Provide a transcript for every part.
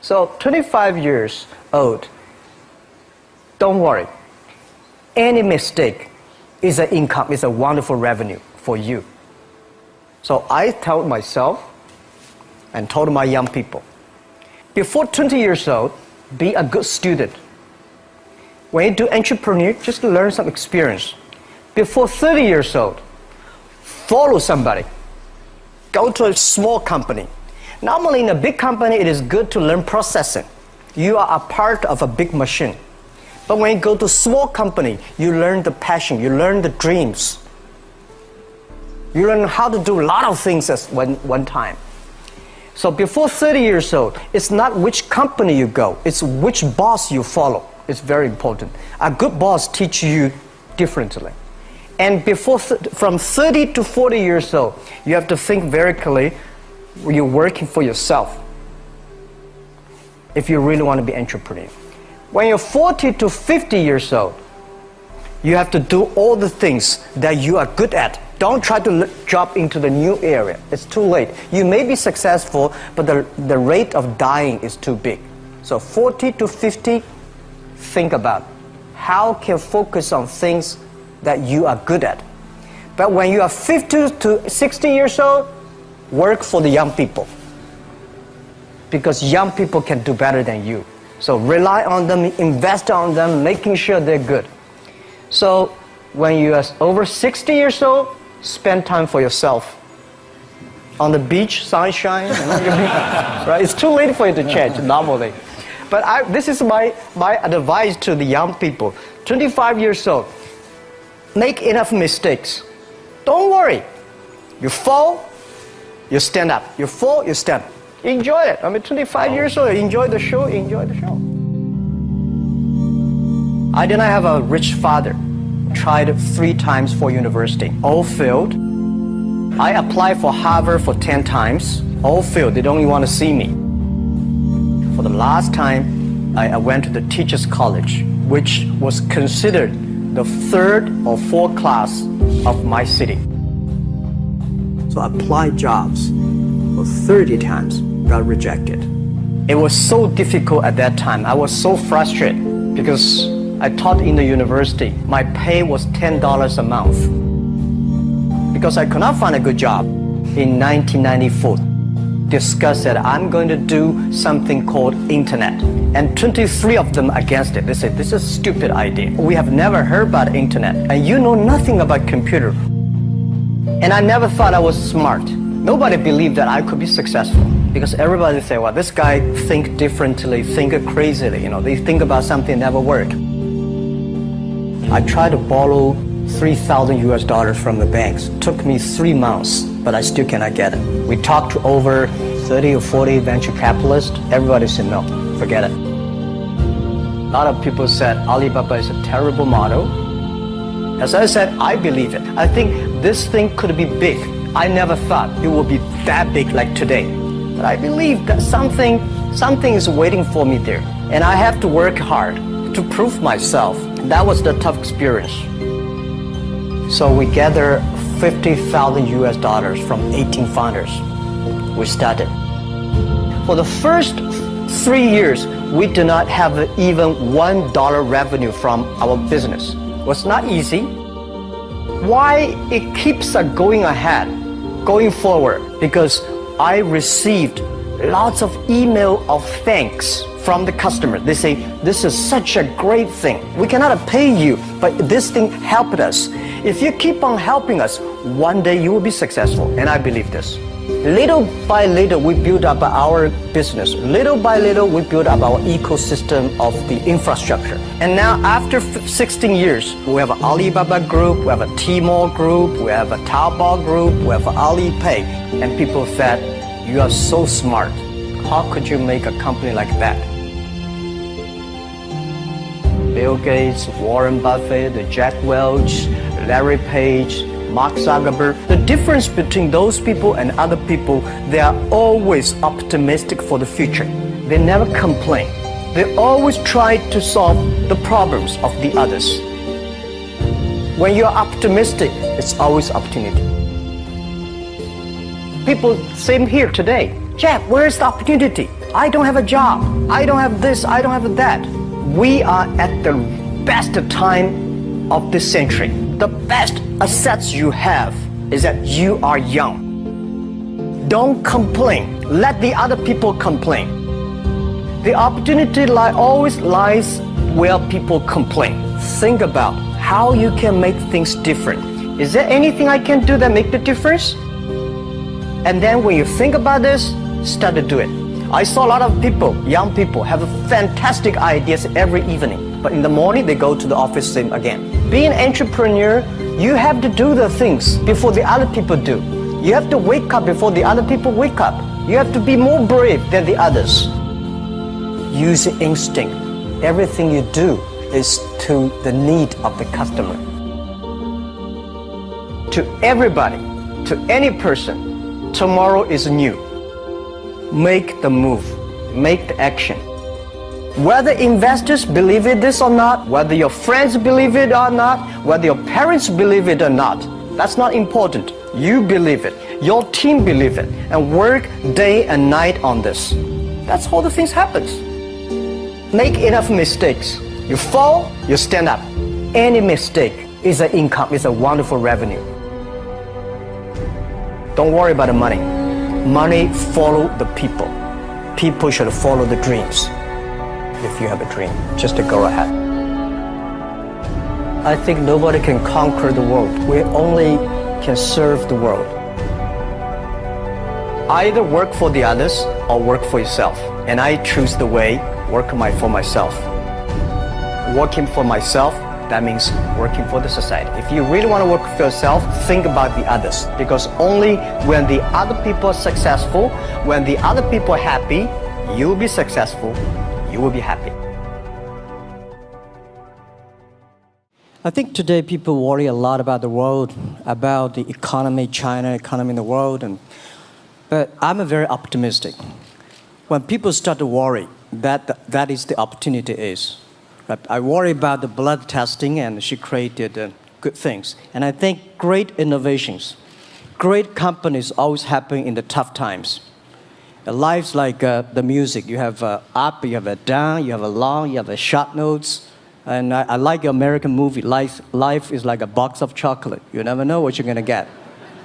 So 25 years old, don't worry. Any mistake is an income, is a wonderful revenue for you. So I told myself and told my young people, before 20 years old, be a good student. When you do entrepreneur, just learn some experience. Before 30 years old, follow somebody. Go to a small company. Normally in a big company, it is good to learn processing. You are a part of a big machine. But when you go to a small company, you learn the passion, you learn the dreams. You learn how to do a lot of things at one time. So before 30 years old, it's not which company you go, it's which boss you follow. It's very important. A good boss teaches you differently. And from 30 to 40 years old, you have to think very clearly, you're working for yourself if you really want to be an entrepreneur. When you're 40 to 50 years old, you have to do all the things that you are good at. Don't try to jump into the new area. It's too late. You may be successful, but the rate of dying is too big. So 40 to 50, think about how can you focus on things that you are good at. But when you are 50 to 60 years old, work for the young people. Because young people can do better than you. So rely on them, invest on them, making sure they're good. So when you are over 60 years old, spend time for yourself. On the beach, sunshine, right? It's too late for you to change normally. But this is my advice to the young people. 25 years old, make enough mistakes. Don't worry. You fall, you stand up. You fall, you stand up. Enjoy it. 25 years old, enjoy the show, enjoy the show. I did not have a rich father. Tried 3 times for university, all failed. I applied for Harvard for 10 times, all failed. They don't even want to see me. For the last time, I went to the Teachers College, which was considered the 3rd or 4th class of my city. So I applied jobs for 30 times, got rejected. It was so difficult at that time. I was so frustrated because I taught in the university. My pay was $10 a month. Because I could not find a good job. In 1994, discussed that I'm going to do something called internet. And 23 of them against it. They said, this is a stupid idea. We have never heard about internet. And you know nothing about computer. And I never thought I was smart. Nobody believed that I could be successful. Because everybody say, well, this guy think differently, think crazily. They think about something that never work. I tried to borrow $3,000 from the banks. Took me 3 months, but I still cannot get it. We talked to over 30 or 40 venture capitalists. Everybody said, no, forget it. A lot of people said Alibaba is a terrible model. As I said, I believe it. I think this thing could be big. I never thought it would be that big like today. But I believe that something is waiting for me there. And I have to work hard to prove myself. That was the tough experience. So we gathered $50,000 from 18 founders. We started. For the first 3 years, we did not have even $1 revenue from our business. It was not easy. Why it keeps going ahead, going forward? Because I received lots of email of thanks from the customer. They say, this is such a great thing. We cannot pay you, but this thing helped us. If you keep on helping us, one day you will be successful. And I believe this. Little by little, we build up our business. Little by little, we build up our ecosystem of the infrastructure. And now, after 16 years, we have an Alibaba group, we have a Tmall group, we have a Taobao group, we have Alipay. And people said, you are so smart. How could you make a company like that? Bill Gates, Warren Buffett, Jack Welch, Larry Page, Mark Zuckerberg. The difference between those people and other people, they are always optimistic for the future. They never complain. They always try to solve the problems of the others. When you're optimistic, it's always opportunity. People, same here today. Jack, where's the opportunity? I don't have a job. I don't have this. I don't have that. We are at the best time of this century. The best assets you have is that you are young. Don't complain. Let the other people complain. The opportunity always lies where people complain. Think about how you can make things different. Is there anything I can do that make the difference? And then when you think about this, start to do it. I saw a lot of people, young people, have fantastic ideas every evening. But in the morning, they go to the office same again. Being an entrepreneur, you have to do the things before the other people do. You have to wake up before the other people wake up. You have to be more brave than the others. Use instinct. Everything you do is to the need of the customer. To everybody, to any person, tomorrow is new. Make the move, make the action. Whether investors believe it this or not, whether your friends believe it or not, whether your parents believe it or not, that's not important. You believe it, your team believe it, and work day and night on this. That's how the things happens. Make enough mistakes. You fall, you stand up. Any mistake is an income, is a wonderful revenue. Don't worry about the money. Money follow the people. People should follow the dreams. If you have a dream, just to go ahead. I think nobody can conquer the world. We only can serve the world. Either work for the others or work for yourself. And I choose the way, work for myself. Working for myself, that means working for the society. If you really want to work for yourself, think about the others. Because only when the other people are successful, when the other people are happy, you will be successful, you will be happy. I think today people worry a lot about the world, about the economy, China, economy in the world. But I'm very optimistic. When people start to worry, that is the opportunity is. I worry about the blood testing, and she created good things. And I think great innovations, great companies always happen in the tough times. Life's like the music. You have up, you have a down, you have a long, you have a short notes. And I like the American movie. Life is like a box of chocolate. You never know what you're going to get,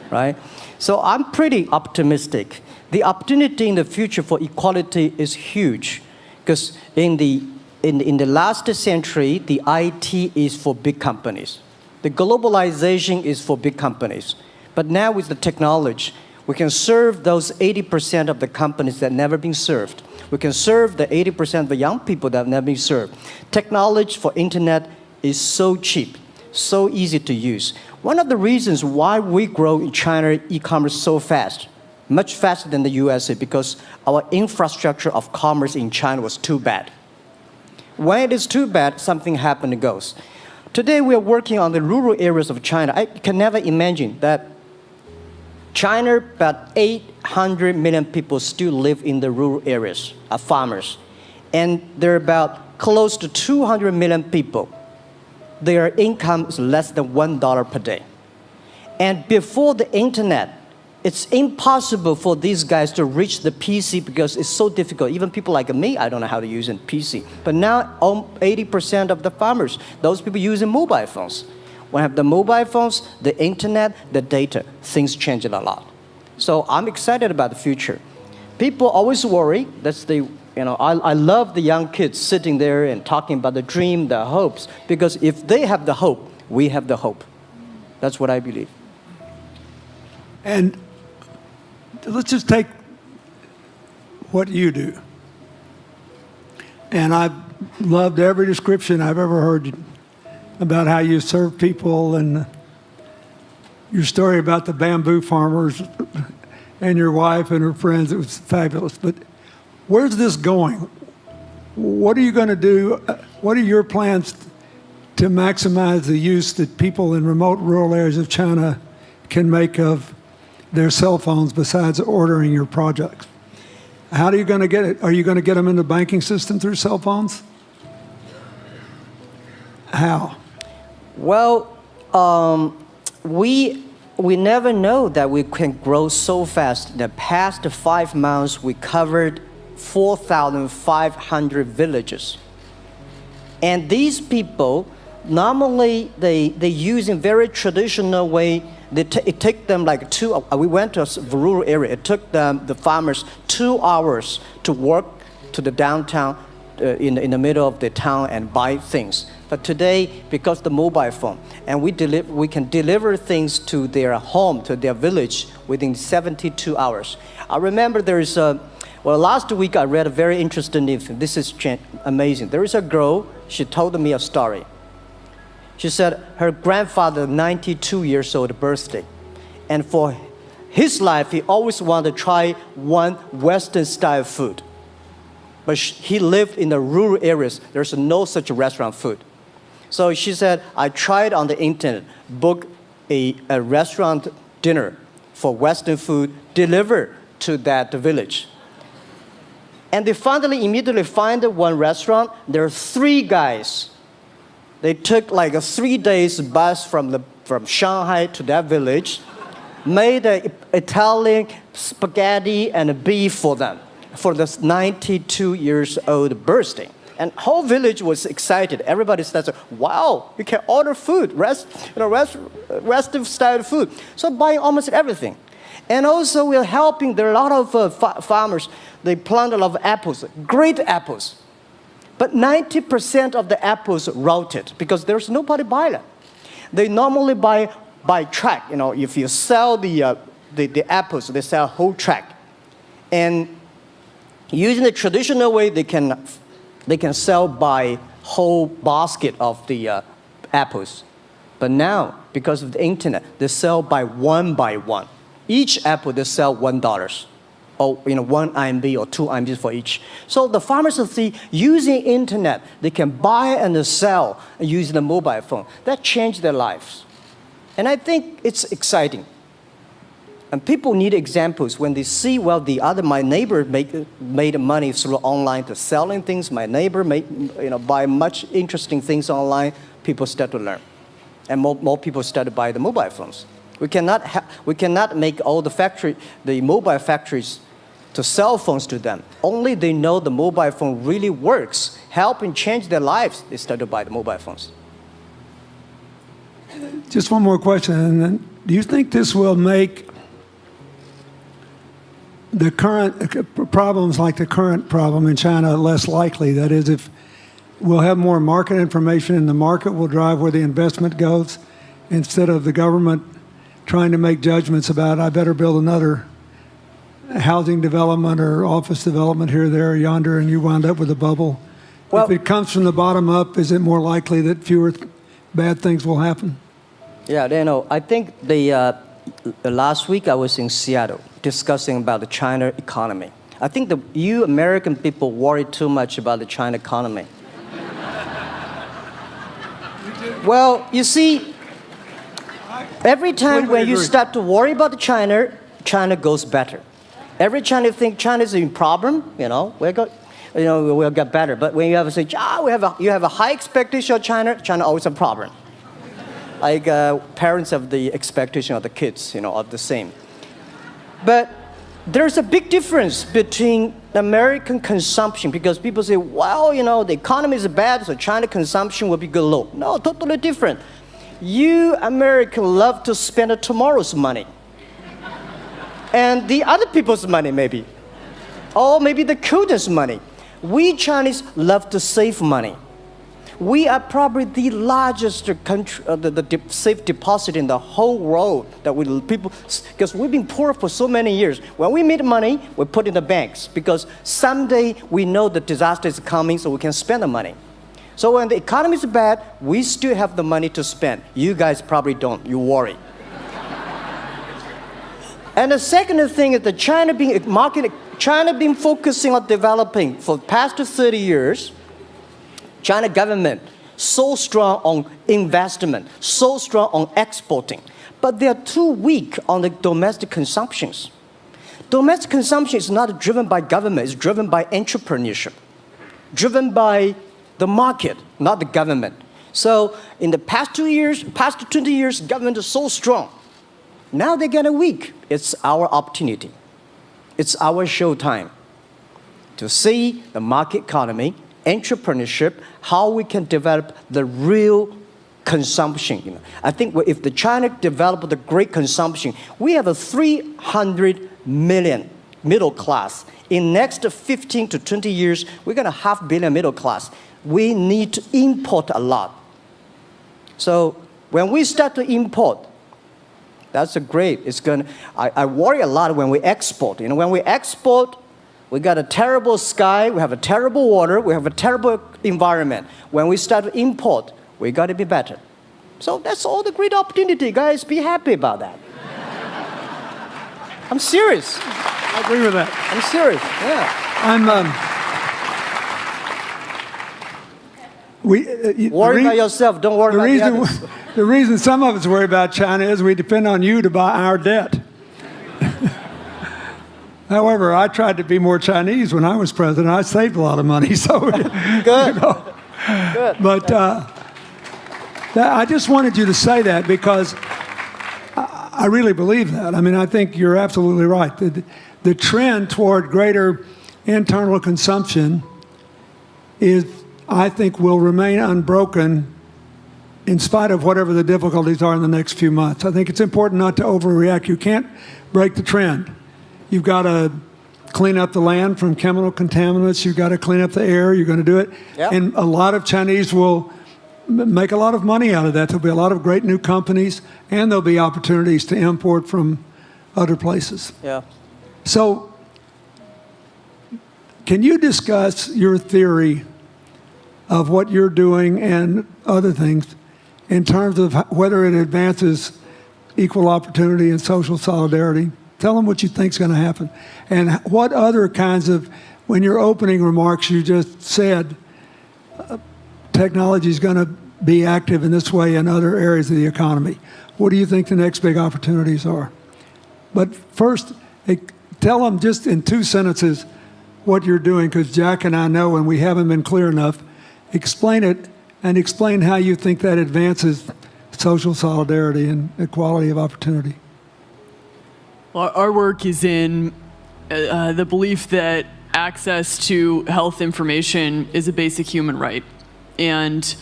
right? So I'm pretty optimistic. The opportunity in the future for equality is huge, because in the last century, the IT is for big companies. The globalization is for big companies. But now with the technology, we can serve those 80% of the companies that never been served. We can serve the 80% of the young people that have never been served. Technology for internet is so cheap, so easy to use. One of the reasons why we grow in China e-commerce so fast, much faster than the USA, because our infrastructure of commerce in China was too bad. When it is too bad, something happens and goes. Today we are working on the rural areas of China. I can never imagine that China, about 800 million people still live in the rural areas, are farmers. And there are about close to 200 million people. Their income is less than $1 per day. And before the internet, it's impossible for these guys to reach the PC because it's so difficult. Even people like me, I don't know how to use a PC. But now 80% of the farmers, those people using mobile phones. When I have the mobile phones, the internet, the data, things change a lot. So I'm excited about the future. People always worry. I love the young kids sitting there and talking about the dream, the hopes, because if they have the hope, we have the hope. That's what I believe. And let's just take what you do. And I've loved every description I've ever heard about how you serve people, and your story about the bamboo farmers and your wife and her friends. It was fabulous. But where's this going? What are you going to do? What are your plans to maximize the use that people in remote rural areas of China can make of their cell phones besides ordering your projects? How are you going to get it? Are you going to get them in the banking system through cell phones? How? Well, we never know that we can grow so fast. In the past 5 months, we covered 4,500 villages. And these people, normally they use in very traditional way. It took them like we went to a rural area. It took the farmers 2 hours to walk to the downtown in the middle of the town and buy things. But today, because the mobile phone, and we can deliver things to their home, to their village within 72 hours. I remember last week I read a very interesting thing. This is amazing. There is a girl, she told me a story. She said her grandfather, 92 years old birthday. And for his life, he always wanted to try one Western style food. But he lived in the rural areas. There's no such restaurant food. So she said, I tried on the internet, book a restaurant dinner for Western food, delivered to that village. And they finally immediately find one restaurant. There are 3 guys. They took like a 3 days bus from Shanghai to that village, made an Italian spaghetti and beef for them for this 92 years old birthday. And whole village was excited. Everybody said, wow, we can order food, Western style food. So buying almost everything. And also we're helping, there are a lot of farmers, they plant a lot of apples, great apples. But 90% of the apples rotted because there's nobody buy them. They normally buy by track. If you sell the apples, they sell whole track. And using the traditional way, they can sell by whole basket of the apples. But now, because of the internet, they sell by one. Each apple they sell $1. Or 1 RMB or 2 RMB for each. So the farmers see using internet, they can buy and sell using the mobile phone. That changed their lives. And I think it's exciting. And people need examples when they see, my neighbor made money through online to selling things. My neighbor buy much interesting things online. People start to learn. And more people start to buy the mobile phones. We cannot make all the mobile factories to sell phones to them. Only they know the mobile phone really works, helping change their lives, they start to buy the mobile phones. Just one more question. And then, do you think this will make the current problems like the current problem in China less likely? That is, if we'll have more market information and the market will drive where the investment goes instead of the government trying to make judgments about, I better build another housing development or office development here, there, yonder, and you wound up with a bubble. If it comes from the bottom up, is it more likely that fewer bad things will happen? Yeah, I think last week I was in Seattle discussing about the China economy. I think you American people worry too much about the China economy. Well, you see, every time when you start to worry about China goes better. Every time you think China is in problem, we'll get better. But when you have to say, you have a high expectation of China always a problem. Like parents have the expectation of the kids, of the same. But there's a big difference between American consumption because people say, the economy is bad, so China consumption will be good low. No, totally different. You Americans love to spend tomorrow's money. And the other people's money, maybe. Or maybe the children's money. We Chinese love to save money. We are probably the largest country, the safe deposit in the whole world because we've been poor for so many years. When we make money, we put in the banks because someday we know the disaster is coming, so we can spend the money. So when the economy is bad, we still have the money to spend. You guys probably don't. You worry. And the second thing is that China been focusing on developing for the past 30 years. China government so strong on investment, so strong on exporting, but they are too weak on the domestic consumptions. Domestic consumption is not driven by government, it's driven by entrepreneurship, driven by the market, not the government. So in the past 20 years, government is so strong. Now they're getting weak. It's our opportunity. It's our showtime to see the market economy, entrepreneurship, how we can develop the real consumption. I think if the China developed the great consumption, we have a 300 million middle class. In next 15 to 20 years, we're going to have 500 million middle class. We need to import a lot. So when we start to import, that's a great. I worry a lot when we export. When we export, we got a terrible sky, we have a terrible water, we have a terrible environment. When we start to import, we got to be better. So that's all the great opportunity, guys. Be happy about that. I'm serious. I agree with that. I'm serious. Yeah. Worry about yourself. Don't worry about the others. The reason some of us worry about China is we depend on you to buy our debt. However, I tried to be more Chinese when I was president. I saved a lot of money. So good. Good. But I just wanted you to say that because I really believe that. I mean, I think you're absolutely right. The trend toward greater internal consumption I think, will remain unbroken in spite of whatever the difficulties are in the next few months. I think it's important not to overreact. You can't break the trend. You've got to clean up the land from chemical contaminants. You've got to clean up the air. You're going to do it. Yep. And a lot of Chinese will make a lot of money out of that. There'll be a lot of great new companies, and there'll be opportunities to import from other places. Yeah. So can you discuss your theory of what you're doing and other things in terms of whether it advances equal opportunity and social solidarity? Tell them what you think is going to happen. And what other kinds of, when your opening remarks, you just said technology is going to be active in this way in other areas of the economy. What do you think the next big opportunities are? But first, tell them just in 2 sentences what you're doing, because Jack and I know, and we haven't been clear enough. Explain it, and explain how you think that advances social solidarity and equality of opportunity. Well, our work is in the belief that access to health information is a basic human right. And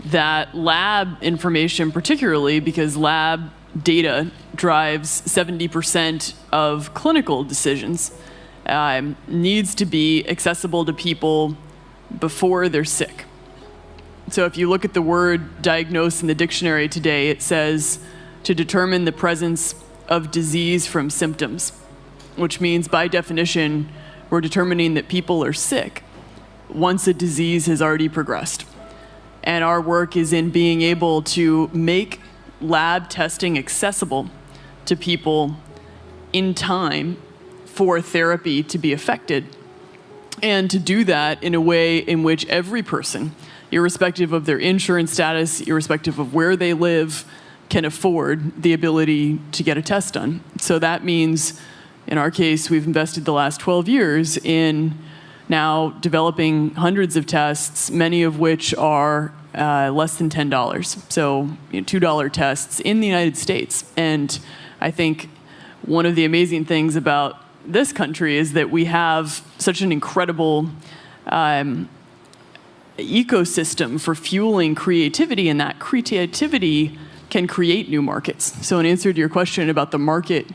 that lab information, particularly because lab data drives 70% of clinical decisions, needs to be accessible to people before they're sick. So if you look at the word diagnose in the dictionary today, it says to determine the presence of disease from symptoms, which means by definition, we're determining that people are sick once a disease has already progressed. And our work is in being able to make lab testing accessible to people in time for therapy to be effected. And to do that in a way in which every person, irrespective of their insurance status, irrespective of where they live, can afford the ability to get a test done. So that means, in our case, we've invested the last 12 years in now developing hundreds of tests, many of which are less than $10. So $2 tests in the United States. And I think one of the amazing things about this country is that we have such an incredible ecosystem for fueling creativity, and that creativity can create new markets. So in answer to your question about the market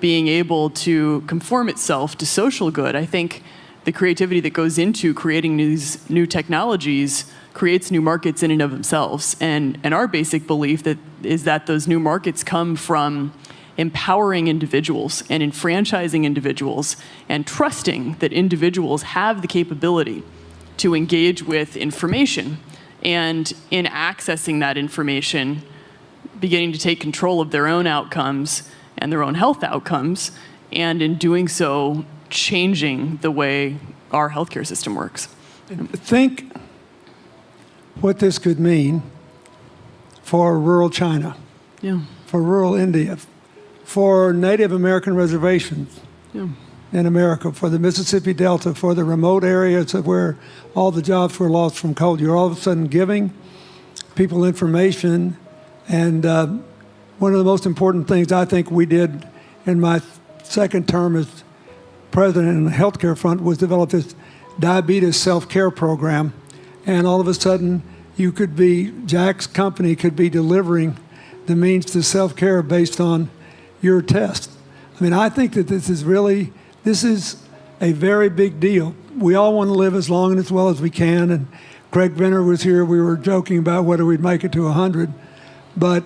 being able to conform itself to social good, I think the creativity that goes into creating these new technologies creates new markets in and of themselves. And our basic belief is that those new markets come from empowering individuals and enfranchising individuals and trusting that individuals have the capability to engage with information, and in accessing that information, beginning to take control of their own outcomes and their own health outcomes, and in doing so, changing the way our healthcare system works. Think what this could mean for rural China, for rural India, for Native American reservations in America, for the Mississippi Delta, for the remote areas of where all the jobs were lost from coal. You're all of a sudden giving people information. And one of the most important things I think we did in my second term as president in the healthcare front was develop this diabetes self-care program, and all of a sudden Jack's company could be delivering the means to self-care based on your test. I mean, I think that this is a very big deal. We all want to live as long and as well as we can, and Craig Venner was here. We were joking about whether we'd make it to 100, but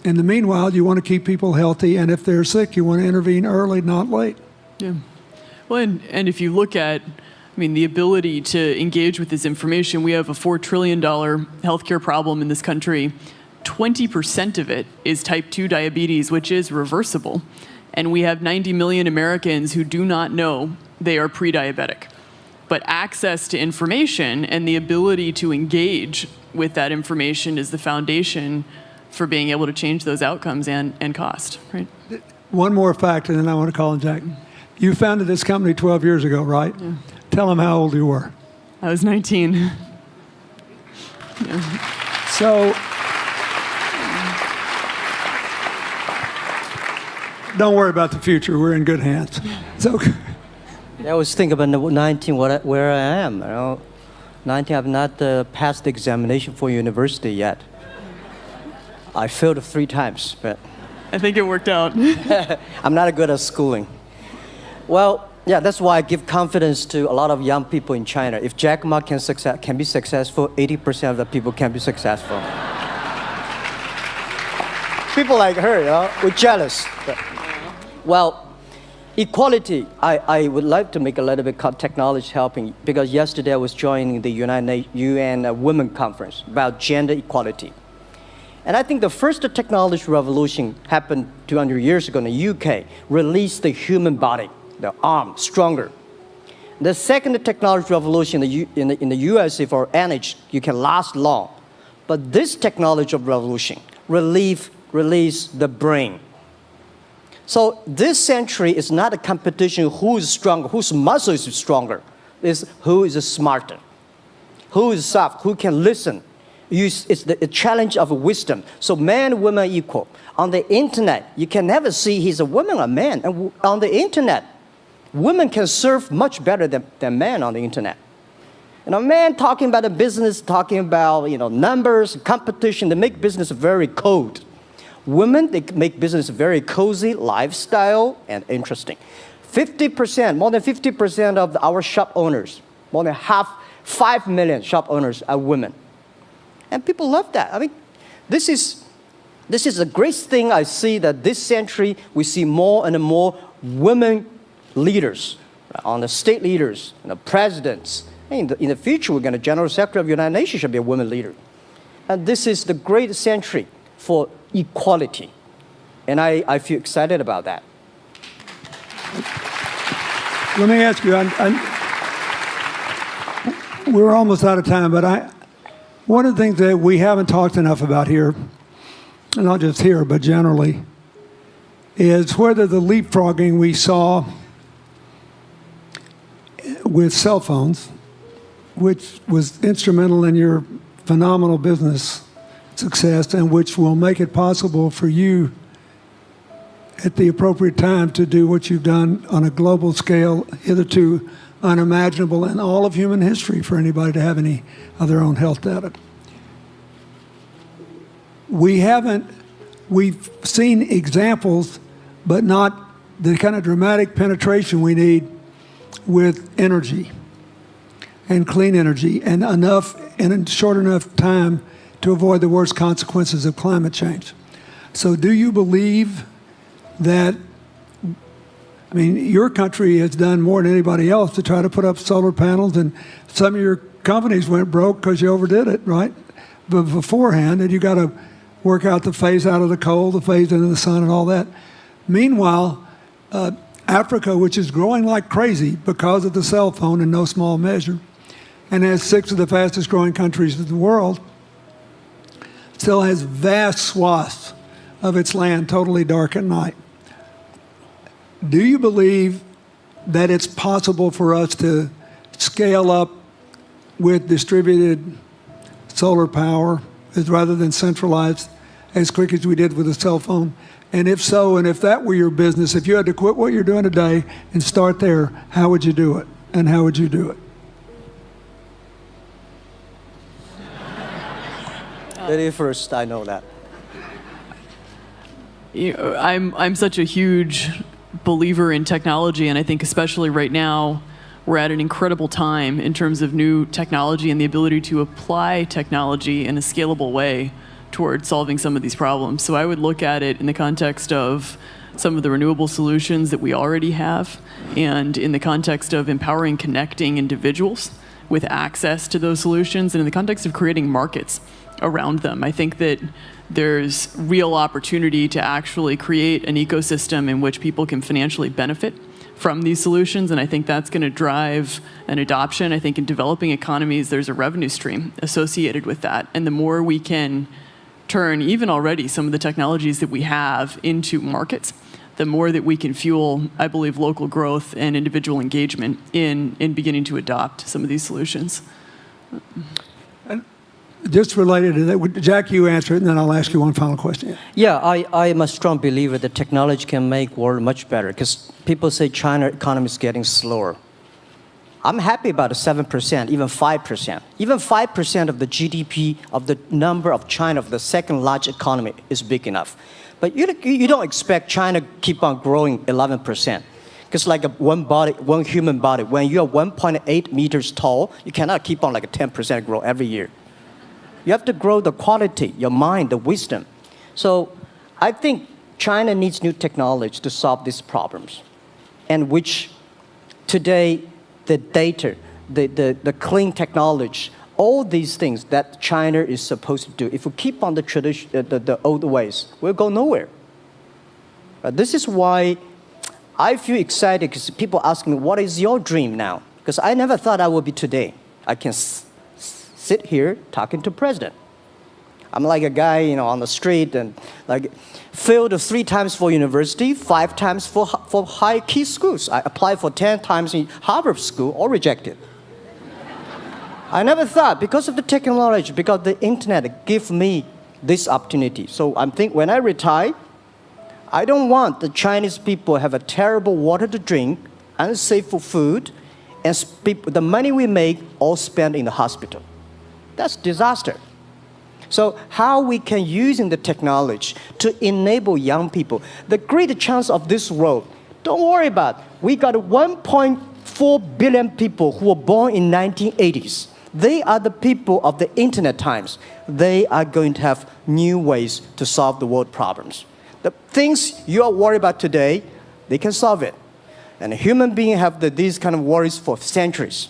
in the meanwhile, you want to keep people healthy, and if they're sick, you want to intervene early, not late. Yeah. Well, and if you look at, the ability to engage with this information, we have a $4 trillion healthcare problem in this country. 20% of it is type 2 diabetes, which is reversible. And we have 90 million Americans who do not know they are pre-diabetic. But access to information and the ability to engage with that information is the foundation for being able to change those outcomes and cost, right? One more fact, and then I want to call on Jack. You founded this company 12 years ago, right? Yeah. Tell them how old you were. I was 19. Yeah. So, don't worry about the future. We're in good hands. So, I was thinking about 19, where I am. 19, I've not passed the examination for university yet. I failed 3 times, but I think it worked out. I'm not good at schooling. Well, yeah, that's why I give confidence to a lot of young people in China. If Jack Ma can be successful, 80% of the people can be successful. People like her, we're jealous. But, well, equality, I would like to make a little bit technology helping, because yesterday I was joining the UN Women Conference about gender equality. And I think the first technology revolution happened 200 years ago in the UK, released the human body, the arm, stronger. The second technology revolution in the USA for energy, you can last long. But this technology revolution release the brain. So this century is not a competition who is stronger, whose muscle is stronger. It's who is smarter, who is soft, who can listen. It's the challenge of wisdom. So man, woman equal. On the internet, you can never see he's a woman or man. And on the internet, women can serve much better than men on the internet. Men talking about the business, talking about numbers, competition, they make business very cold. Women, they make business very cozy, lifestyle, and interesting. 50%, more than 50% of our shop owners, more than 5 million shop owners are women. And people love that. This is a great thing. I see that this century, we see more and more women leaders, on the state leaders, presidents. In the future, we're going to General Secretary of the United Nations should be a woman leader. And this is the great century for equality. And I feel excited about that. let me ask you, we're almost out of time, but one of the things that we haven't talked enough about here, and not just here, but generally, is whether the leapfrogging we saw with cell phones, which was instrumental in your phenomenal business success and which will make it possible for you at the appropriate time to do what you've done on a global scale, hitherto unimaginable in all of human history for anybody to have any of their own health data. We've seen examples, but not the kind of dramatic penetration we need with energy and clean energy and enough in a short enough time to avoid the worst consequences of climate change. So do you believe that, your country has done more than anybody else to try to put up solar panels, and some of your companies went broke because you overdid it, right? But beforehand, and you got to work out the phase out of the coal, the phase into the sun and all that. Meanwhile, Africa, which is growing like crazy because of the cell phone in no small measure, and has 6 of the fastest growing countries in the world, still has vast swaths of its land totally dark at night. Do you believe that it's possible for us to scale up with distributed solar power rather than centralized as quick as we did with the cell phone? And if so, and if that were your business, if you had to quit what you're doing today and start there, how would you do it? And how would you do it? Very first, I know that. I'm such a huge believer in technology, and I think especially right now, we're at an incredible time in terms of new technology and the ability to apply technology in a scalable way towards solving some of these problems. So I would look at it in the context of some of the renewable solutions that we already have, and in the context of empowering, connecting individuals with access to those solutions, and in the context of creating markets around them. I think that there's real opportunity to actually create an ecosystem in which people can financially benefit from these solutions, and I think that's going to drive an adoption. I think in developing economies, there's a revenue stream associated with that, and the more we can turn even already some of the technologies that we have into markets, the more that we can fuel, I believe, local growth and individual engagement in beginning to adopt some of these solutions. Just related to that, Jack, you answer it, and then I'll ask you one final question. Yeah, I am a strong believer that technology can make world much better, because people say China economy is getting slower. I'm happy about the 7%, even 5%. Even 5% of the GDP of the number of China, of the second largest economy, is big enough. But you don't expect China to keep on growing 11%. Because like one human body, when you're 1.8 meters tall, you cannot keep on like a 10% grow every year. You have to grow the quality, your mind, the wisdom. So I think China needs new technology to solve these problems, and which today the data, the clean technology, all these things that China is supposed to do, if we keep on the tradition, the old ways, we'll go nowhere. This is why I feel excited, because people ask me, what is your dream now? Because I never thought I would be today. I can sit here talking to president. I'm like a guy, on the street, and like failed 3 times for university, 5 times for high key schools. I applied for 10 times in Harvard school, all rejected. I never thought, because of the technology, because the internet gave me this opportunity. So I think when I retire, I don't want the Chinese people have a terrible water to drink, unsafe for food, and the money we make all spent in the hospital. That's disaster. So how we can using the technology to enable young people, the great chance of this world, don't worry about, we got 1.4 billion people who were born in 1980s. They are the people of the internet times. They are going to have new ways to solve the world problems. The things you are worried about today, they can solve it. And human beings have these kind of worries for centuries.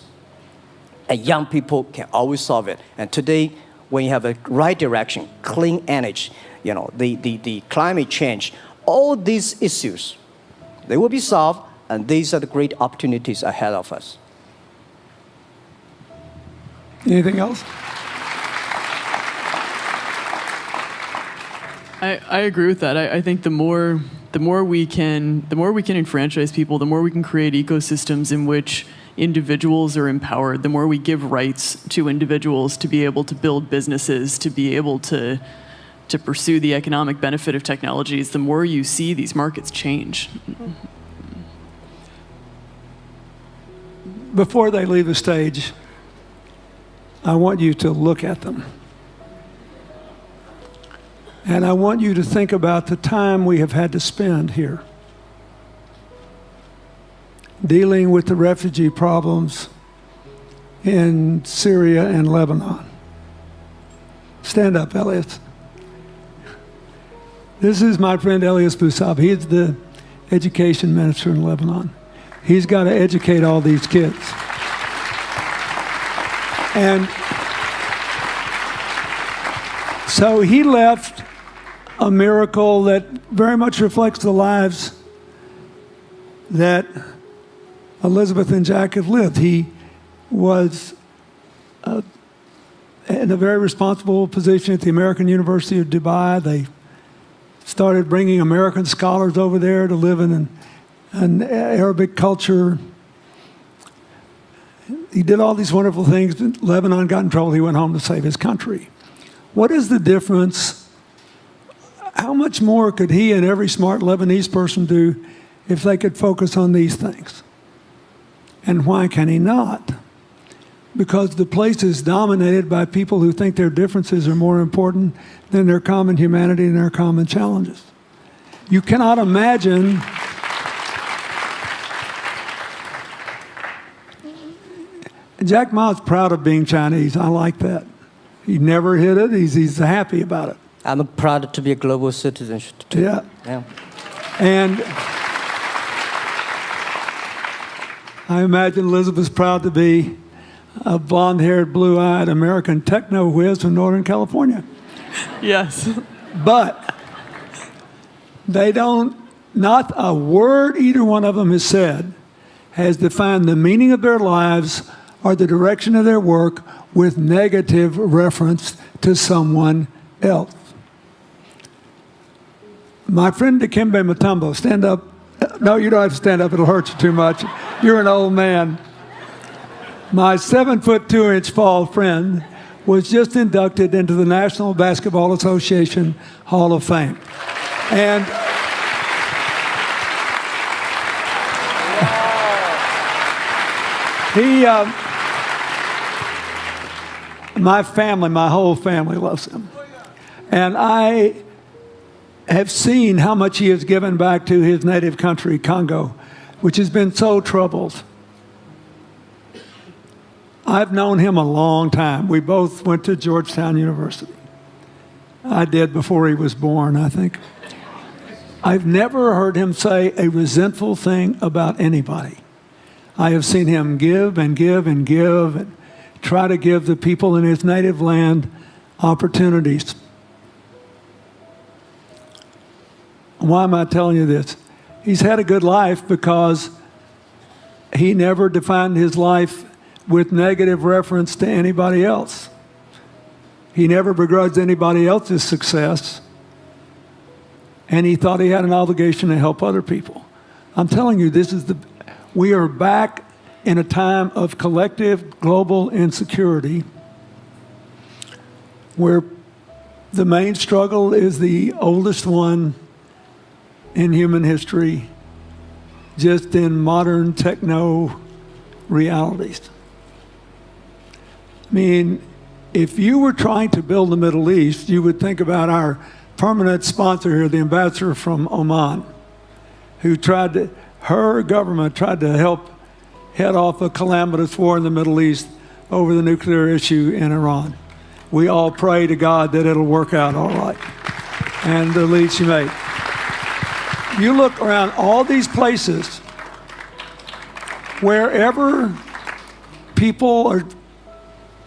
And young people can always solve it. And today, when you have a right direction, clean energy, the climate change, all these issues, they will be solved, and these are the great opportunities ahead of us. Anything else? I agree with that. I think the more we can enfranchise people, the more we can create ecosystems in which individuals are empowered, the more we give rights to individuals to be able to build businesses, to be able to pursue the economic benefit of technologies, the more you see these markets change. Before they leave the stage, I want you to look at them. And I want you to think about the time we have had to spend here dealing with the refugee problems in Syria and Lebanon. Stand up, Elias. This is my friend Elias Bousab. He is the education minister in Lebanon. He's got to educate all these kids. And so he left a miracle that very much reflects the lives that Elizabeth and Jack have lived. He was in a very responsible position at the American University of Dubai. They started bringing American scholars over there to live in an Arabic culture. He did all these wonderful things. Lebanon got in trouble. He went home to save his country. What is the difference? How much more could he and every smart Lebanese person do if they could focus on these things? And why can he not? because the place is dominated by people who think their differences are more important than their common humanity and their common challenges. You cannot imagine Jack Ma's proud of being Chinese. I like that. He never hid it. He's happy about it. I'm proud to be a global citizen too. Yeah. Yeah. And I imagine Elizabeth's proud to be a blonde-haired, blue-eyed American techno whiz from Northern California. Yes. But they don't, not a word either one of them has said has defined the meaning of their lives or the direction of their work with negative reference to someone else. My friend Dikembe Mutombo, stand up. No, you don't have to stand up. It'll hurt you too much. You're an old man. My 7'2" tall friend was just inducted into the National Basketball Association Hall of Fame. And my family, my whole family loves him. And I have seen how much he has given back to his native country, Congo, which has been so troubled. I've known him a long time. We both went to Georgetown University. I did before he was born, I think. I've never heard him say a resentful thing about anybody. I have seen him give and give and give and try to give the people in his native land opportunities. Why am I telling you this? He's had a good life because he never defined his life with negative reference to anybody else. He never begrudged anybody else's success, and he thought he had an obligation to help other people. I'm telling you, we are back in a time of collective global insecurity where the main struggle is the oldest one in human history, just in modern techno realities. I mean, if you were trying to build the Middle East, you would think about our permanent sponsor here, the ambassador from Oman, who her government tried to help head off a calamitous war in the Middle East over the nuclear issue in Iran. We all pray to God that it'll work out all right. And the lead she made. You look around all these places, wherever people are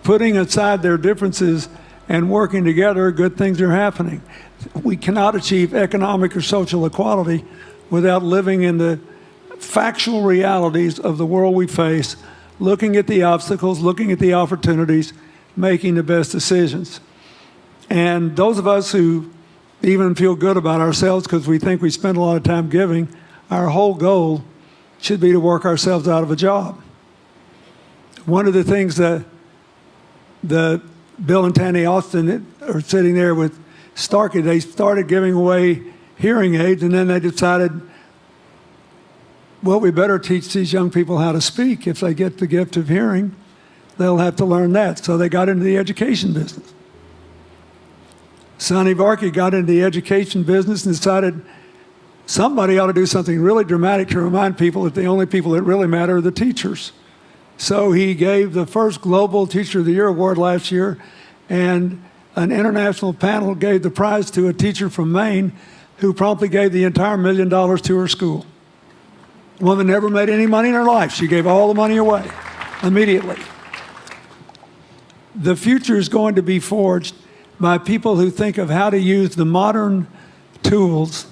putting aside their differences and working together, good things are happening. We cannot achieve economic or social equality without living in the factual realities of the world we face, looking at the obstacles, looking at the opportunities, making the best decisions. And those of us who even feel good about ourselves because we think we spend a lot of time giving, our whole goal should be to work ourselves out of a job. One of the things that Bill and Tanny Austin are sitting there with Starkey, they started giving away hearing aids, and then they decided, well, we better teach these young people how to speak. If they get the gift of hearing, they'll have to learn that. So they got into the education business. Sonny Varkey got into the education business and decided somebody ought to do something really dramatic to remind people that the only people that really matter are the teachers. So he gave the first Global Teacher of the Year award last year, and an international panel gave the prize to a teacher from Maine who promptly gave the entire $1 million to her school. The woman never made any money in her life. She gave all the money away immediately. The future is going to be forged by people who think of how to use the modern tools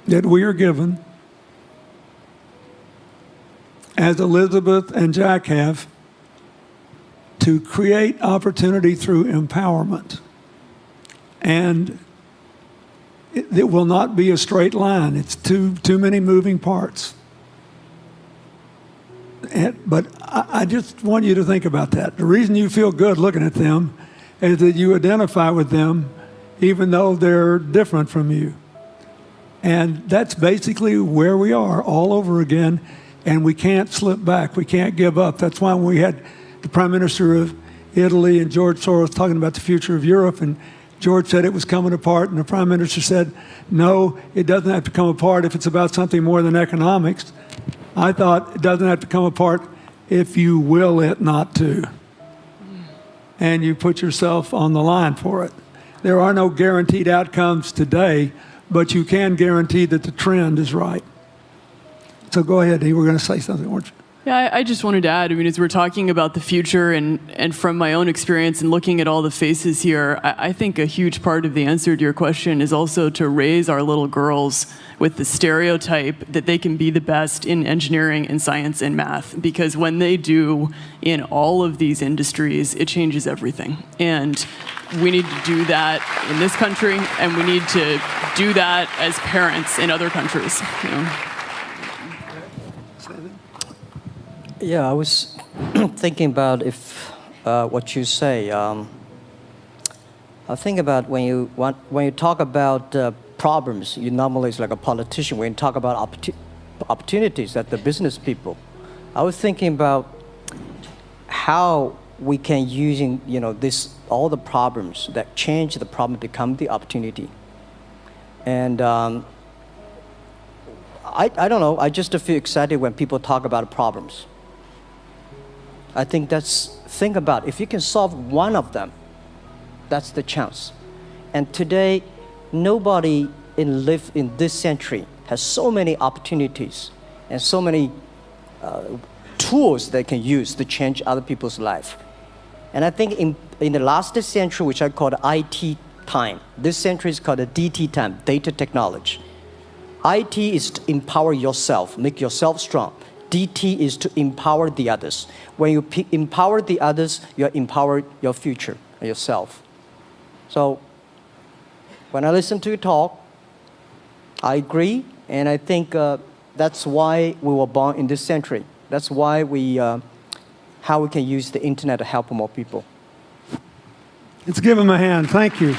that we are given, as Elizabeth and Jack have, to create opportunity through empowerment. And it will not be a straight line. It's too many moving parts. But I just want you to think about that. The reason you feel good looking at them is that you identify with them even though they're different from you. And that's basically where we are all over again, and we can't slip back. We can't give up. That's why when we had the Prime Minister of Italy and George Soros talking about the future of Europe, and George said it was coming apart, and the Prime Minister said, no, it doesn't have to come apart if it's about something more than economics. I thought it doesn't have to come apart if you will it not to. And you put yourself on the line for it. There are no guaranteed outcomes today, but you can guarantee that the trend is right. So go ahead, you were going to say something, weren't you? Yeah, I just wanted to add, I mean, as we're talking about the future and from my own experience and looking at all the faces here, I think a huge part of the answer to your question is also to raise our little girls with the stereotype that they can be the best in engineering and science and math. Because when they do in all of these industries, it changes everything. And we need to do that in this country, and we need to do that as parents in other countries. You know? Yeah, I was thinking about if what you say. I think about when you talk about problems, you normally it's like a politician. When you talk about opportunities that the business people, I was thinking about how we can using this all the problems that change the problem become the opportunity, and. I don't know. I just feel excited when people talk about problems. I think think about if you can solve one of them, that's the chance. And today, nobody live in this century has so many opportunities and so many tools they can use to change other people's life. And I think in the last century, which I call the IT time, this century is called the DT time, data technology. IT is to empower yourself, make yourself strong. DT is to empower the others. When you empower the others, you empower your future, yourself. So when I listen to you talk, I agree, and I think that's why we were born in this century. That's why how we can use the internet to help more people. Let's give him a hand. Thank you.